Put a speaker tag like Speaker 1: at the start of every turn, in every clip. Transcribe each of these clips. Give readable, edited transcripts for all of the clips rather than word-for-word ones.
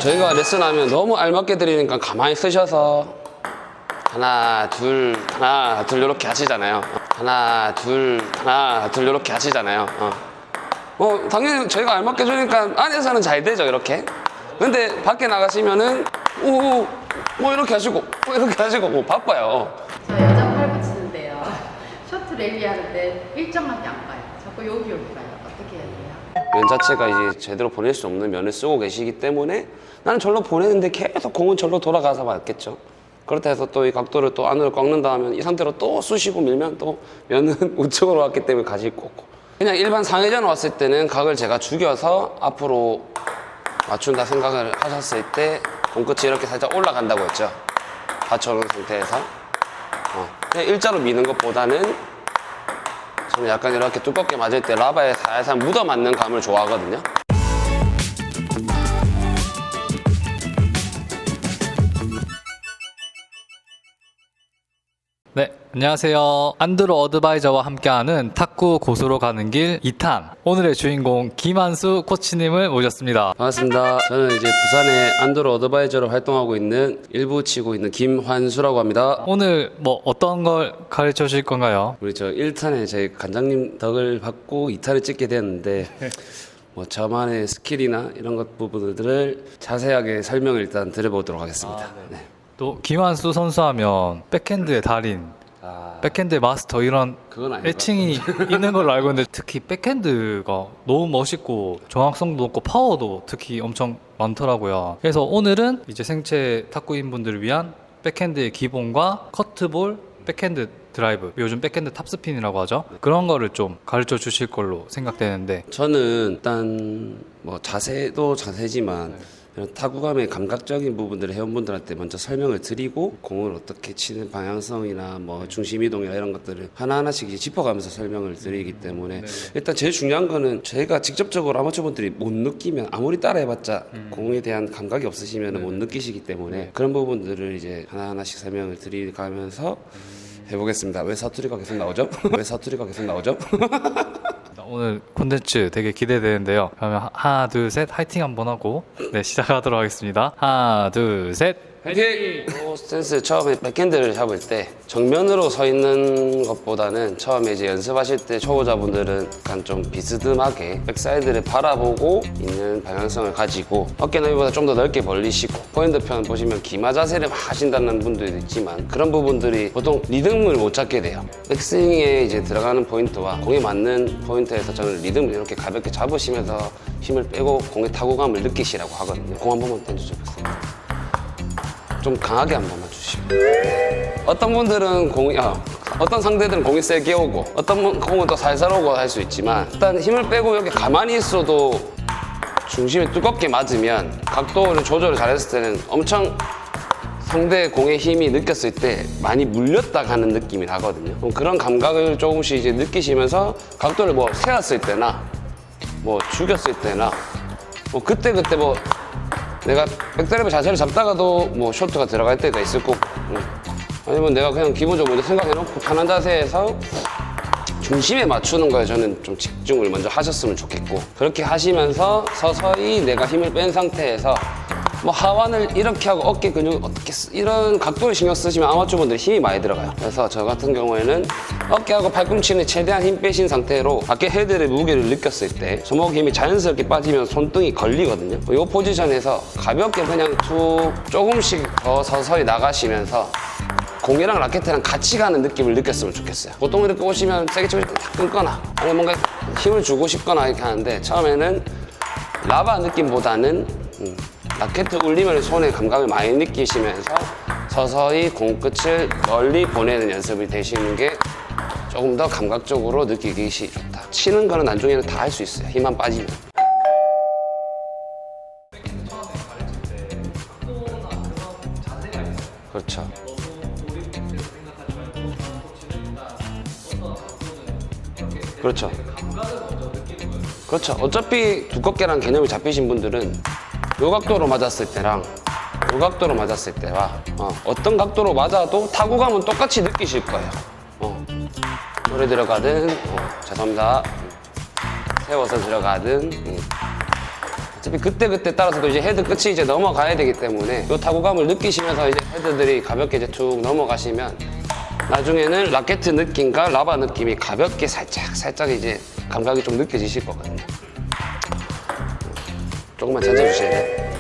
Speaker 1: 저희가 레슨하면 너무 알맞게 드리니까 가만히 쓰셔서 하나 둘 이렇게 하시잖아요. 하나 둘 이렇게 하시잖아요. 당연히 저희가 알맞게 주니까 안에서는 잘 되죠, 이렇게. 근데 밖에 나가시면은 뭐 이렇게 하시고 뭐 바빠요.
Speaker 2: 저 여자 팔 붙이는데요. 쇼트 랠리 하는데 일정하게 안 가요. 자꾸 여기 가요. 어떻게 해야 돼요?
Speaker 1: 면 자체가 이제 제대로 보낼 수 없는 면을 쓰고 계시기 때문에 나는 절로 보내는데 계속 공은 절로 돌아가서 맞겠죠. 그렇다 해서 또 이 각도를 또 안으로 꺾는다 하면 이 상태로 또 쑤시고 밀면 또 면은 우측으로 왔기 때문에 가실 거고. 그냥 일반 상회전 왔을 때는 각을 제가 죽여서 앞으로 맞춘다 생각을 하셨을 때 공끝이 이렇게 살짝 올라간다고 했죠. 받쳐놓은 상태에서 그냥 일자로 미는 것보다는 저는 약간 이렇게 두껍게 맞을 때 라바에 살살 묻어 맞는 감을 좋아하거든요.
Speaker 3: 네, 안녕하세요. 안드로 어드바이저와 함께하는 탁구 고수로 가는 길 2탄. 오늘의 주인공 김한수 코치님을 모셨습니다.
Speaker 1: 반갑습니다. 저는 이제 부산의 안드로 어드바이저로 활동하고 있는 일부 치고 있는 김환수라고 합니다.
Speaker 3: 오늘 뭐 어떤 걸 가르쳐 주실 건가요?
Speaker 1: 우리 저 1탄에 저희 관장님 덕을 받고 2탄을 찍게 되었는데 뭐 저만의 스킬이나 이런 것 부분들을 자세하게 설명을 일단 드려보도록 하겠습니다. 네.
Speaker 3: 또 김한수 선수 하면 백핸드의 달인, 백핸드의 마스터 이런
Speaker 1: 그건 아닌가?
Speaker 3: 애칭이 있는 걸로 알고 있는데 특히 백핸드가 너무 멋있고 정확성도 높고 파워도 특히 엄청 많더라고요. 그래서 오늘은 이제 생체 탁구인 분들을 위한 백핸드의 기본과 커트볼, 백핸드 드라이브, 요즘 백핸드 탑스핀이라고 하죠. 그런 거를 좀 가르쳐 주실 걸로 생각되는데
Speaker 1: 저는 일단 뭐 자세도 자세지만 이런 타구감의 감각적인 부분들을 회원분들한테 먼저 설명을 드리고 공을 어떻게 치는 방향성이나 뭐 중심 이동이나 이런 것들을 하나하나씩 이제 짚어가면서 설명을 드리기 때문에 일단 제일 중요한 거는 저희가 직접적으로 아마추어분들이 못 느끼면 아무리 따라해봤자 공에 대한 감각이 없으시면 못 느끼시기 때문에 그런 부분들을 이제 하나하나씩 설명을 드리가면서 해보겠습니다. 왜 사투리가 계속 나오죠? 왜 사투리가 계속 나오죠?
Speaker 3: 오늘 콘텐츠 되게 기대되는데요. 그러면 하나, 둘, 셋 화이팅 한번 하고 네, 시작하도록 하겠습니다. 하나, 둘, 셋.
Speaker 1: 화이팅! 스탠스 처음에 백핸드를 잡을 때 정면으로 서 있는 것보다는 처음에 이제 연습하실 때 초보자분들은 약간 좀 비스듬하게 백사이드를 바라보고 있는 방향성을 가지고 어깨 너비보다 좀 더 넓게 벌리시고 포핸드 편 보시면 기마 자세를 막 하신다는 분들도 있지만 그런 부분들이 보통 리듬을 못 잡게 돼요. 백스윙에 이제 들어가는 포인트와 공에 맞는 포인트에서 저는 리듬을 이렇게 가볍게 잡으시면서 힘을 빼고 공의 타구감을 느끼시라고 하거든요. 공 한 번만 던져줘보세요. 좀 강하게 한 번만 주시고 어떤 분들은 어떤 상대들은 공이 세게 오고 어떤 공은 또 살살 오고 할 수 있지만 일단 힘을 빼고 이렇게 가만히 있어도 중심이 두껍게 맞으면 각도를 조절을 잘했을 때는 엄청 상대 공의 힘이 느꼈을 때 많이 물렸다 가는 느낌이 나거든요. 그럼 그런 감각을 조금씩 이제 느끼시면서 각도를 뭐 세웠을 때나 뭐 죽였을 때나 뭐 그때 뭐 내가 백드라이브 자세를 잡다가도 뭐 쇼트가 들어갈 때가 있을 거고 아니면 내가 그냥 기본적으로 생각해놓고 편한 자세에서 중심에 맞추는 거에 저는 좀 집중을 먼저 하셨으면 좋겠고 그렇게 하시면서 서서히 내가 힘을 뺀 상태에서 뭐 하완을 이렇게 하고 어깨 근육 어떻게 이런 각도를 신경 쓰시면 아마추어분들이 힘이 많이 들어가요. 그래서 저 같은 경우에는 어깨하고 팔꿈치는 최대한 힘 빼신 상태로 밖에 헤드의 무게를 느꼈을 때 손목 힘이 자연스럽게 빠지면 손등이 걸리거든요. 이 포지션에서 가볍게 그냥 툭 조금씩 더 서서히 나가시면서 공이랑 라켓이랑 같이 가는 느낌을 느꼈으면 좋겠어요. 보통 이렇게 오시면 세게 치고 탁 끊거나 아니면 뭔가 힘을 주고 싶거나 이렇게 하는데 처음에는 라바 느낌보다는 라켓 울리면 손의 감각을 많이 느끼시면서 서서히 공끝을 멀리 보내는 연습이 되시는 게 조금 더 감각적으로 느끼기 좋다. 치는 거는 나중에는 다 할 수 있어요. 힘만 빠지면. 그렇죠. 그렇죠. 그렇죠. 어차피 두껍게란 개념이 잡히신 분들은 요 각도로 맞았을 때랑 요 각도로 맞았을 때와 어떤 각도로 맞아도 타구감은 똑같이 느끼실 거예요. 노래 들어가든 죄송합니다. 세워서 들어가든 어차피 어차피 그때 따라서도 이제 헤드 끝이 이제 넘어가야 되기 때문에 이 타구감을 느끼시면서 이제 헤드들이 가볍게 이제 툭 넘어가시면 나중에는 라켓 느낌과 라바 느낌이 가볍게 살짝 이제 감각이 좀 느껴지실 거거든요. 조금만 찾아주실래요?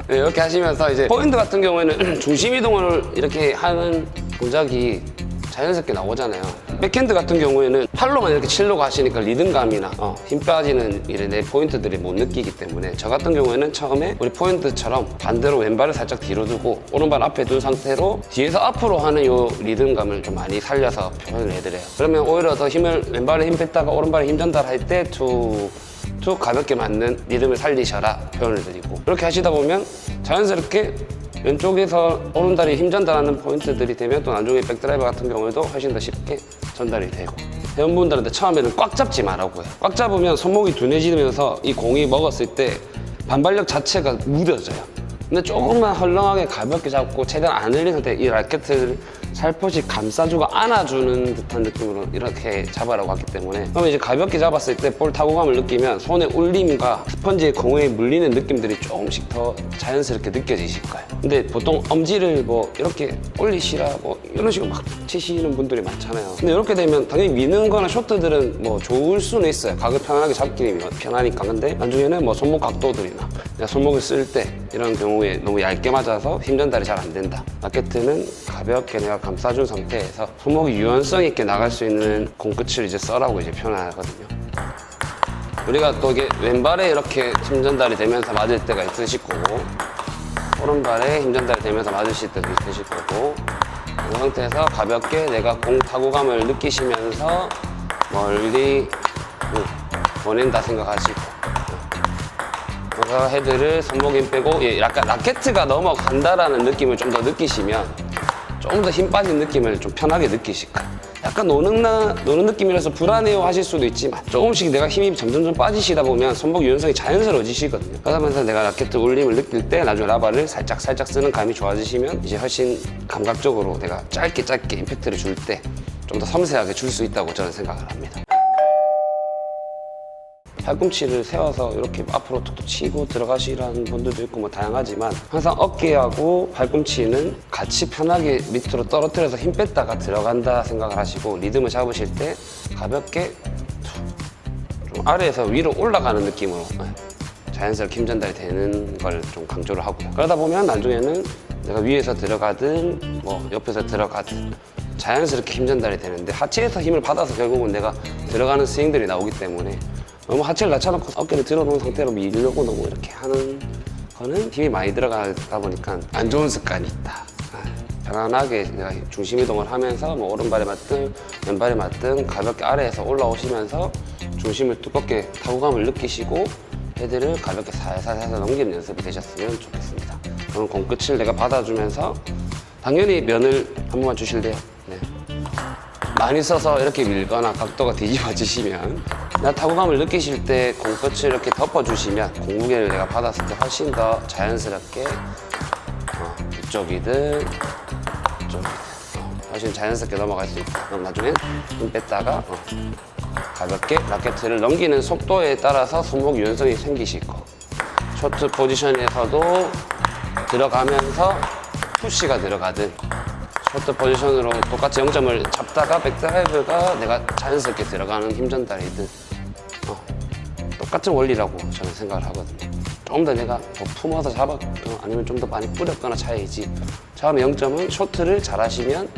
Speaker 1: 네, 이렇게 하시면서 이제 포핸드 같은 경우에는 중심 이동을 이렇게 하는 동작이 자연스럽게 나오잖아요. 백핸드 같은 경우에는 팔로만 이렇게 치려고 하시니까 리듬감이나 힘 빠지는 이런 내 포인트들이 못 느끼기 때문에 저 같은 경우에는 처음에 우리 포핸드처럼 반대로 왼발을 살짝 뒤로 두고 오른발 앞에 둔 상태로 뒤에서 앞으로 하는 요 리듬감을 좀 많이 살려서 표현을 해드려요. 그러면 오히려 더 힘을 왼발에 힘 뺐다가 오른발에 힘 전달할 때 툭 가볍게 맞는 리듬을 살리셔라 표현을 드리고 이렇게 하시다 보면 자연스럽게 왼쪽에서 오른다리에 힘 전달하는 포인트들이 되면 또 나중에 백드라이버 같은 경우에도 훨씬 더 쉽게 전달이 되고 회원분들한테 처음에는 꽉 잡지 말라고요. 꽉 잡으면 손목이 둔해지면서 이 공이 먹었을 때 반발력 자체가 무뎌져요. 근데 조금만 헐렁하게 가볍게 잡고 최대한 안 흘린 상태 이 라켓을 살포시 감싸주고 안아주는 듯한 느낌으로 이렇게 잡아라고 하기 때문에 그러면 이제 가볍게 잡았을 때 볼 타구감을 느끼면 손의 울림과 스펀지의 공에 물리는 느낌들이 조금씩 더 자연스럽게 느껴지실 거예요. 근데 보통 엄지를 뭐 이렇게 올리시라 뭐 이런 식으로 막 치시는 분들이 많잖아요. 근데 이렇게 되면 당연히 미는 거나 쇼트들은 뭐 좋을 수는 있어요. 각을 편안하게 잡기 편하니까. 근데 나중에는 뭐 손목 각도들이나 내가 손목을 쓸 때 이런 경우에 너무 얇게 맞아서 힘 전달이 잘 안 된다. 라켓은 가볍게 내가 감싸준 상태에서 손목이 유연성 있게 나갈 수 있는 공끝을 이제 써라고 이제 표현하거든요. 우리가 또 이게 왼발에 이렇게 힘 전달이 되면서 맞을 때가 있으실 거고 오른발에 힘 전달이 되면서 맞으실 때도 있으실 거고 이 상태에서 가볍게 내가 공 타구감을 느끼시면서 멀리 보낸다 생각하시고 그래서 헤드를 손목 힘 빼고 약간 라켓가 넘어간다라는 느낌을 좀 더 느끼시면 조금 더 힘 빠진 느낌을 좀 편하게 느끼실 거예요. 약간 노는 느낌이라서 불안해요 하실 수도 있지만 조금씩 내가 힘이 점점 빠지시다 보면 손목 유연성이 자연스러워지시거든요. 그러면서 내가 라켓 울림을 느낄 때 나중에 라바를 살짝 쓰는 감이 좋아지시면 이제 훨씬 감각적으로 내가 짧게 임팩트를 줄 때 좀 더 섬세하게 줄 수 있다고 저는 생각을 합니다. 팔꿈치를 세워서 이렇게 앞으로 툭툭 치고 들어가시라는 분들도 있고 뭐 다양하지만 항상 어깨하고 팔꿈치는 같이 편하게 밑으로 떨어뜨려서 힘 뺐다가 들어간다 생각을 하시고 리듬을 잡으실 때 가볍게 좀 아래에서 위로 올라가는 느낌으로 자연스럽게 힘 전달이 되는 걸 좀 강조를 하고요. 그러다 보면 나중에는 내가 위에서 들어가든 뭐 옆에서 들어가든 자연스럽게 힘 전달이 되는데 하체에서 힘을 받아서 결국은 내가 들어가는 스윙들이 나오기 때문에 너무 하체를 낮춰놓고 어깨를 들어놓은 상태로 밀려고 너무 이렇게 하는 거는 힘이 많이 들어가다 보니까 안 좋은 습관이 있다. 편안하게 내가 중심 이동을 하면서 뭐 오른발에 맞든 왼발에 맞든 가볍게 아래에서 올라오시면서 중심을 두껍게 타구감을 느끼시고 헤드를 가볍게 살살 넘기는 연습이 되셨으면 좋겠습니다. 그럼 공끝을 내가 받아주면서 당연히 면을 한 번만 주실래요? 네. 많이 써서 이렇게 밀거나 각도가 뒤집어지시면 나 타구감을 느끼실 때 공끝을 이렇게 덮어주시면 공무게를 내가 받았을 때 훨씬 더 자연스럽게 이쪽이든 이쪽이든 훨씬 자연스럽게 넘어갈 수 있다. 그럼 나중엔 힘 뺐다가 가볍게 라켓을 넘기는 속도에 따라서 손목 유연성이 생기실 거고 쇼트 포지션에서도 들어가면서 푸시가 들어가든 쇼트 포지션으로 똑같이 0점을 잡다가 백드라이브가 내가 자연스럽게 들어가는 힘 전달이든 똑같은 원리라고 저는 생각을 하거든요. 조금 더 내가 더 품어서 아니면 좀 더 많이 뿌렸거나 차이지. 처음에 0점은 쇼트를 잘 하시면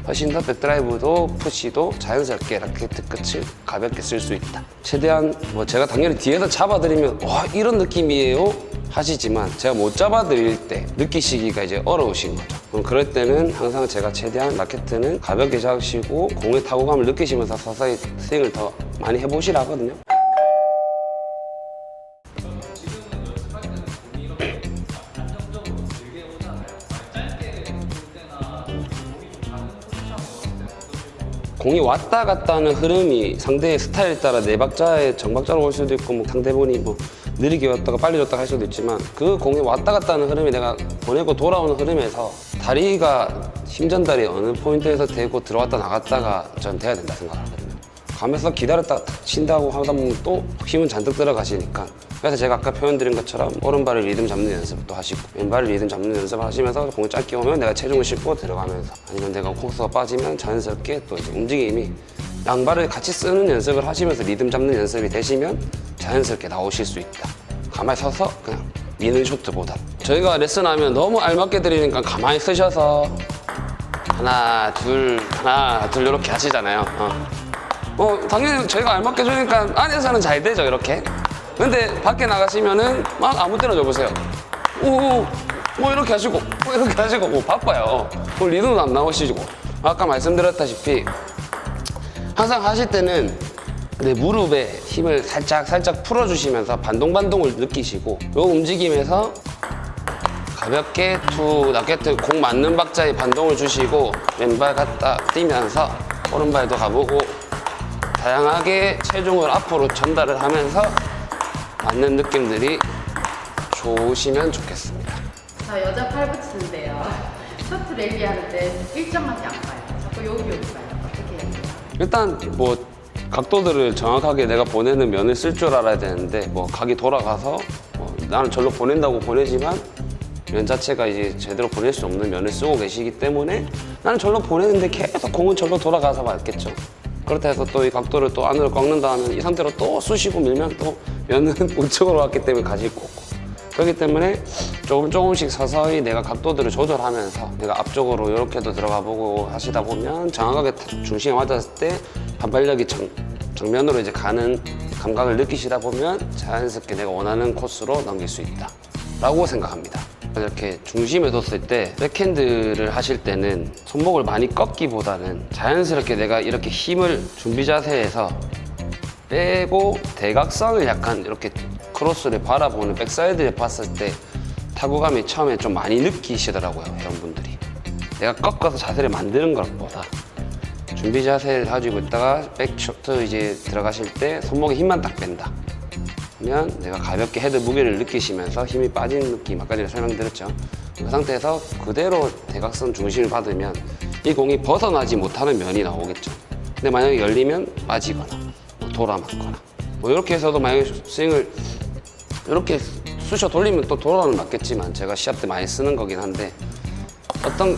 Speaker 1: 훨씬 더 백드라이브도 푸시도 자연스럽게 라켓 끝을 가볍게 쓸 수 있다. 최대한 뭐 제가 당연히 뒤에서 잡아드리면 와 이런 느낌이에요 하시지만 제가 못 잡아드릴 때 느끼시기가 이제 어려우신 거죠. 그럼 그럴 때는 항상 제가 최대한 라켓은 가볍게 잡으시고 공의 타구감을 느끼시면서 서서히 스윙을 더 많이 해보시라 하거든요. 공이 왔다 갔다 하는 흐름이 상대의 스타일에 따라 네 박자에 정박자로 올 수도 있고 뭐 상대분이 뭐 느리게 왔다가 빨리 왔다가 할 수도 있지만 그 공이 왔다 갔다 하는 흐름이 내가 보내고 돌아오는 흐름에서 다리가 힘 전달이 어느 포인트에서 되고 들어왔다 나갔다가 전 돼야 된다 생각하거든요. 가면서 기다렸다가 탁 친다고 하다 보면 또 힘은 잔뜩 들어가시니까 그래서 제가 아까 표현드린 것처럼 오른발을 리듬 잡는 연습도 하시고 왼발을 리듬 잡는 연습을 하시면서 공이 짧게 오면 내가 체중을 싣고 들어가면서 아니면 내가 코스가 빠지면 자연스럽게 또 이제 움직임이 양발을 같이 쓰는 연습을 하시면서 리듬 잡는 연습이 되시면 자연스럽게 나오실 수 있다. 가만히 서서 그냥 미는 쇼트보다 저희가 레슨하면 너무 알맞게 드리니까 가만히 쓰셔서 하나 둘 이렇게 하시잖아요. 당연히 저희가 알맞게 주니까 안에서는 잘 되죠 이렇게. 근데 밖에 나가시면은 막 아무 때나 줘보세요. 뭐 이렇게 하시고 뭐 이렇게 하시고 뭐 바빠요. 뭐 리듬도 안 나오시고 아까 말씀드렸다시피 항상 하실 때는 내 무릎에 힘을 살짝 풀어주시면서 반동을 느끼시고 요 움직임에서 가볍게 투 라켓 공 맞는 박자에 반동을 주시고 왼발 갖다 뛰면서 오른발도 가보고 다양하게 체중을 앞으로 전달을 하면서 맞는 느낌들이 좋으시면 좋겠습니다.
Speaker 2: 저 여자 팔 붙이는데요. 쇼트 랠리 하는데 일정하게 안 가요. 자꾸 여기 가요. 어떻게 해야 돼요?
Speaker 1: 일단 뭐 각도들을 정확하게 내가 보내는 면을 쓸 줄 알아야 되는데 뭐 각이 돌아가서 나는 절로 보낸다고 보내지만 면 자체가 이제 제대로 보낼 수 없는 면을 쓰고 계시기 때문에 나는 절로 보내는데 계속 공은 절로 돌아가서 맞겠죠. 그렇다 해서 또 이 각도를 또 안으로 꺾는다 하면 이 상태로 또 쑤시고 밀면 또 면은 우측으로 왔기 때문에 가실 거고 그렇기 때문에 조금씩 서서히 내가 각도들을 조절하면서 내가 앞쪽으로 이렇게도 들어가 보고 하시다 보면 정확하게 중심에 맞았을 때 반발력이 정면으로 이제 가는 감각을 느끼시다 보면 자연스럽게 내가 원하는 코스로 넘길 수 있다 라고 생각합니다. 이렇게 중심에 뒀을 때 백핸드를 하실 때는 손목을 많이 꺾기보다는 자연스럽게 내가 이렇게 힘을 준비 자세에서 빼고 대각선을 약간 이렇게 크로스를 바라보는 백사이드를 봤을 때 타구감이 처음에 좀 많이 느끼시더라고요 회원분들이. 내가 꺾어서 자세를 만드는 것보다 준비 자세를 가지고 있다가 백쇼트 이제 들어가실 때 손목에 힘만 딱 뺀다 그러면 내가 가볍게 헤드 무게를 느끼시면서 힘이 빠진 느낌 아까 전에 설명드렸죠. 그 상태에서 그대로 대각선 중심을 받으면 이 공이 벗어나지 못하는 면이 나오겠죠. 근데 만약에 열리면 빠지거나 돌아 맞거나 뭐 이렇게 해서도 만약에 스윙을 이렇게 쑤셔 돌리면 또 돌아는 맞겠지만 제가 시합 때 많이 쓰는 거긴 한데 어떤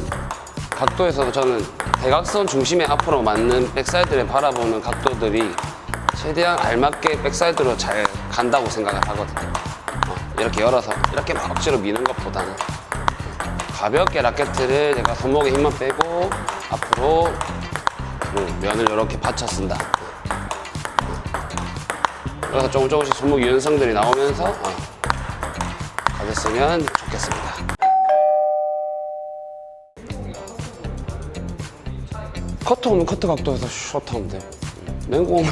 Speaker 1: 각도에서도 저는 대각선 중심에 앞으로 맞는 백사이드를 바라보는 각도들이 최대한 알맞게 백사이드로 잘 간다고 생각을 하거든요. 이렇게 열어서 이렇게 막 억지로 미는 것보다는 가볍게 라켓을 내가 손목에 힘만 빼고 앞으로 면을 이렇게 받쳐 쓴다. 그래서 조금씩 손목 유연성들이 나오면서 가졌으면 좋겠습니다. 커트 오면 커트 각도에서 숏 하면 돼요. 맹공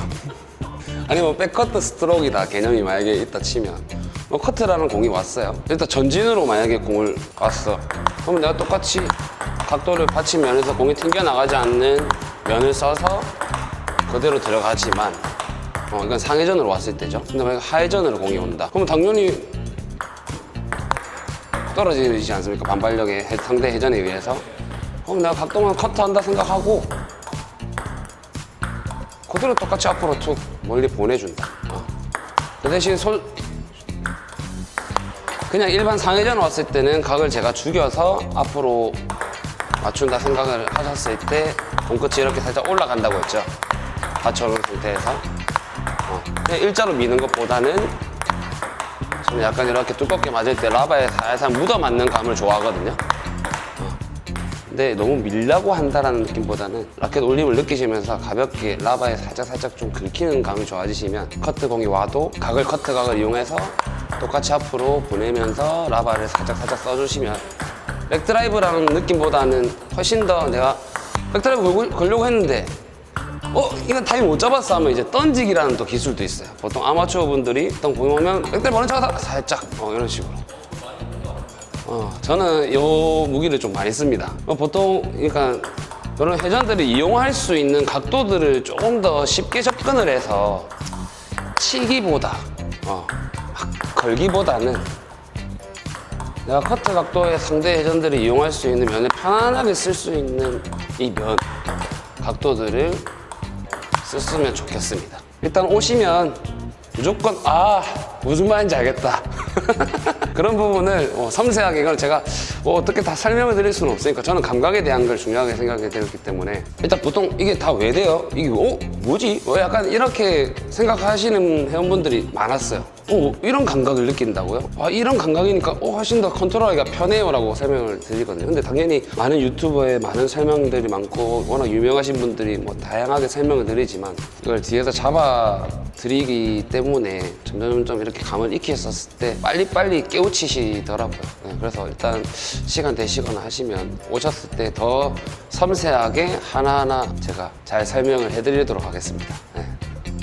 Speaker 1: 아니면 백커트 스트로크이다 개념이 만약에 있다 치면 뭐 커트라는 공이 왔어요. 일단 전진으로 만약에 공을 왔어. 그럼 내가 똑같이 각도를 받친 면에서 공이 튕겨나가지 않는 면을 써서 그대로 들어가지만 이건 상회전으로 왔을 때죠. 근데 만약에 하회전으로 공이 온다. 그러면 당연히 떨어지지 않습니까? 반발력의 상대 회전에 의해서. 그럼 내가 각도만 커트한다 생각하고 그대로 똑같이 앞으로 툭 멀리 보내준다. 그 대신 그냥 일반 상회전 왔을 때는 각을 제가 죽여서 앞으로 맞춘다 생각을 하셨을 때 공끝이 이렇게 살짝 올라간다고 했죠. 받쳐놓은 상태에서 그냥 일자로 미는 것보다는 저는 약간 이렇게 두껍게 맞을 때 라바에 살살 묻어 맞는 감을 좋아하거든요. 근데 너무 밀라고 한다라는 느낌보다는 라켓 올림을 느끼시면서 가볍게 라바에 살짝 좀 긁히는 감이 좋아지시면 커트 공이 와도 커트 각을 이용해서 똑같이 앞으로 보내면서 라바를 살짝 써주시면 백드라이브라는 느낌보다는 훨씬 더 내가 백드라이브 걸려고 했는데 이건 타임 못 잡았어 하면 이제 던지기라는 또 기술도 있어요. 보통 아마추어 분들이 어떤 공이 오면 백드라이브 보는 척하다가 살짝 이런 식으로 저는 이 무기를 좀 많이 씁니다. 보통 그러니까 이런 회전들을 이용할 수 있는 각도들을 조금 더 쉽게 접근을 해서 치기보다 막 걸기보다는 내가 커트 각도의 상대 회전들을 이용할 수 있는 면을 편안하게 쓸 수 있는 이 면 각도들을 썼으면 좋겠습니다. 일단 오시면 무조건 무슨 말인지 알겠다. 그런 부분을 섬세하게 이걸 제가 어떻게 다 설명을 드릴 수는 없으니까 저는 감각에 대한 걸 중요하게 생각이 되었기 때문에 일단 보통 이게 다 왜 돼요? 이게 뭐지? 약간 이렇게 생각하시는 회원분들이 많았어요. 이런 감각을 느낀다고요? 이런 감각이니까 훨씬 더 컨트롤하기가 편해요 라고 설명을 드리거든요. 근데 당연히 많은 유튜버에 많은 설명들이 많고 워낙 유명하신 분들이 뭐 다양하게 설명을 드리지만 이걸 뒤에서 잡아 드리기 때문에 점점 이렇게 감을 익혔었을 때 빨리빨리 깨우치시더라고요. 네, 그래서 일단 시간 되시거나 하시면 오셨을 때 더 섬세하게 하나하나 제가 잘 설명을 해드리도록 하겠습니다.